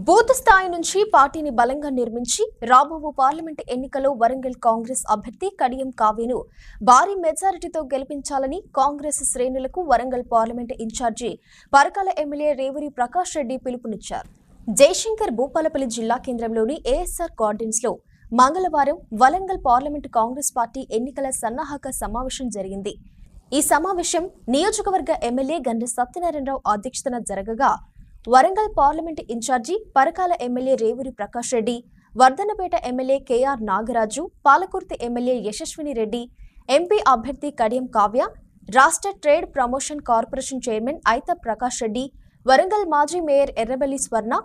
Booth స్థాయి నుంచి పార్టీని బలంగా నిర్మించి రాబోవు పార్లమెంట్ ఎన్నికల్లో వరంగల్ కాంగ్రెస్ అభ్యర్థి కడియం కావ్యను భారీ మెజారిటీతో గెలిపించాలని కాంగ్రెస్ శ్రేణులకు Warangal parliament incharge Parakala MLA Revuri Prakash Reddy పిలుపునిచ్చారు. జయశంకర్ భూపాలపల్లి జిల్లా కేంద్రంలోని ఏఎస్ఆర్ గార్డెన్స్ లో మంగళవారం వరంగల్ పార్లమెంట్ కాంగ్రెస్ పార్టీ ఎన్నికల సన్నాహక సమావేశం జరిగింది. ఈ సమావేశం నియోజకవర్గ ఎమ్మెల్యే గండ్ర సత్యనారాయణరావు అధ్యక్షతన జరగగా Warangal parliament incharge Parakala MLA Revuri Prakash Reddy, Wardhannapet MLA KR Nagaraju, Palakurthi MLA Yashaswini Reddy, MP అభ్యర్థి కడియం కావ్య, రాష్ట్ర trade promotion corporation chairman Aitha Prakash Reddy, Warangal మాజీ మేయర్ ఎర్రబెల్లి స్వర్ణ,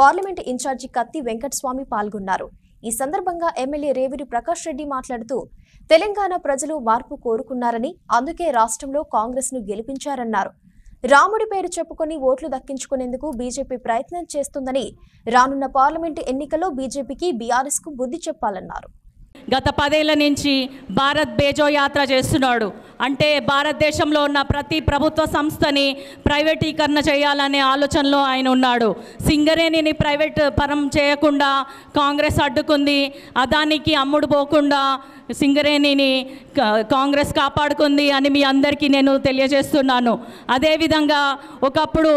పార్లమెంట్ ఇన్ఛార్జి కత్తి వెంకటస్వామి పాల్గొన్నారు. ఈ సందర్భంగా ఎమ్మెల్యే రేవూరి ప్రకాష్ రెడ్డి మాట్లాడుతూ తెలంగాణ ప్రజలు మార్పు కోరుకున్నారని, అందుకే రాష్ట్రంలో కాంగ్రెస్ ను గెలిపించారన్నారు. రాముడి పేరు చెప్పుకొని ఓట్లు దక్కించుకునేందుకు బీజేపీ ప్రయత్నం చేస్తుందని, రానున్న పార్లమెంటు ఎన్నికల్లో బీజేపీకి బీఆర్ఎస్ కు బుద్ధి చెప్పాలన్నారు. గత 10 ఏళ్ల నుంచి భారత్ బేజో యాత్ర చేస్తున్నాడు. అంటే భారతదేశంలో ఉన్న ప్రతి ప్రభుత్వ సంస్థని ప్రైవేటీకరణ చేయాలనే ఆలోచనలో ఆయన ఉన్నాడు. సింగరేణిని ప్రైవేట్ పరం చేయకుండా కాంగ్రెస్ అడ్డుకుంది. అదానికి అమ్ముడు పోకుండా సింగరేణిని కాంగ్రెస్ కాపాడుకుంది అని మీ అందరికీ నేను తెలియజేస్తున్నాను. అదేవిధంగా ఒకప్పుడు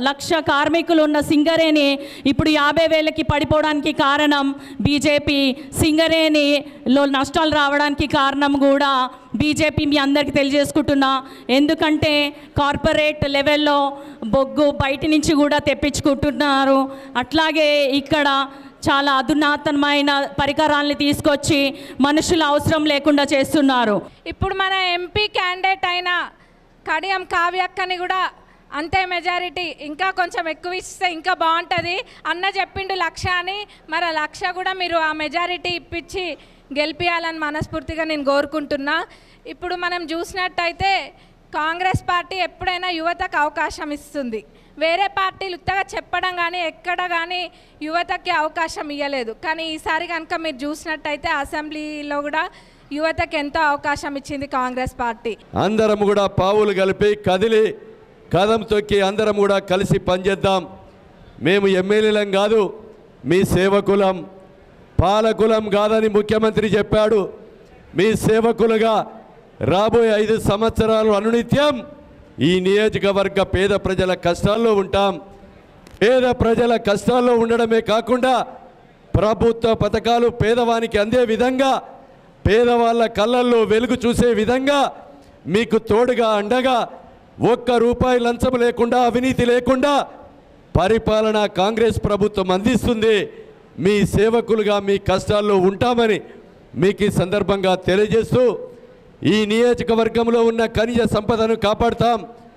లక్ష కార్మికులు ఉన్న సింగరేణి ఇప్పుడు 50,000కి పడిపోవడానికి కారణం బీజేపీ. సింగరేణిలో నష్టాలు రావడానికి కారణం కూడా బీజేపీ మీ అందరికీ తెలియజేసుకుంటున్నా. ఎందుకంటే కార్పొరేట్ లెవెల్లో బొగ్గు బయట నుంచి కూడా తెప్పించుకుంటున్నారు. అట్లాగే ఇక్కడ చాలా అధునాతనమైన పరికరాలని తీసుకొచ్చి మనుషుల అవసరం లేకుండా చేస్తున్నారు. ఇప్పుడు మన ఎంపీ క్యాండిడేట్ అయిన కడియం కావ్యక్కని కూడా అంతే మెజారిటీ, ఇంకా కొంచెం ఎక్కువ ఇస్తే ఇంకా బాగుంటుంది అన్న చెప్పిండు 1,00,000 అని. మరి 1,00,000 కూడా మీరు ఆ మెజారిటీ ఇప్పించి గెలిపించాలని మనస్ఫూర్తిగా నేను కోరుకుంటున్నా. ఇప్పుడు మనం చూసినట్టయితే కాంగ్రెస్ పార్టీ ఎప్పుడైనా యువతకు అవకాశం ఇస్తుంది. వేరే పార్టీలు ఉత్తగా చెప్పడం కానీ ఎక్కడ కానీ యువతకి అవకాశం ఇవ్వలేదు. కానీ ఈసారి కనుక మీరు చూసినట్టయితే అసెంబ్లీలో కూడా యువతకి ఎంతో అవకాశం ఇచ్చింది కాంగ్రెస్ పార్టీ. అందరం కూడా పావులు కలిపి కదిలి కదం తొక్కి అందరం కూడా కలిసి పనిచేద్దాం. మేము ఎమ్మెల్యేలం కాదు, మీ సేవకులం, పాలకులం కాదని ముఖ్యమంత్రి చెప్పాడు. మీ సేవకులుగా రాబోయే 5 సంవత్సరాలు అనునిత్యం ఈ నియోజకవర్గ పేద ప్రజల కష్టాల్లో ఉంటాం. పేద ప్రజల కష్టాల్లో ఉండడమే కాకుండా ప్రభుత్వ పథకాలు పేదవానికి అందే విధంగా, పేదవాళ్ళ కళ్ళల్లో వెలుగు చూసే విధంగా మీకు తోడుగా అండగా ₹1 లంచం లేకుండా, అవినీతి లేకుండా పరిపాలన కాంగ్రెస్ ప్రభుత్వం అందిస్తుంది. మీ సేవకులుగా మీ కష్టాల్లో ఉంటామని మీకు ఈ సందర్భంగా తెలియజేస్తూ ఈ నియోజకవర్గంలో ఉన్న ఖనిజ సంపదను కాపాడుతాం.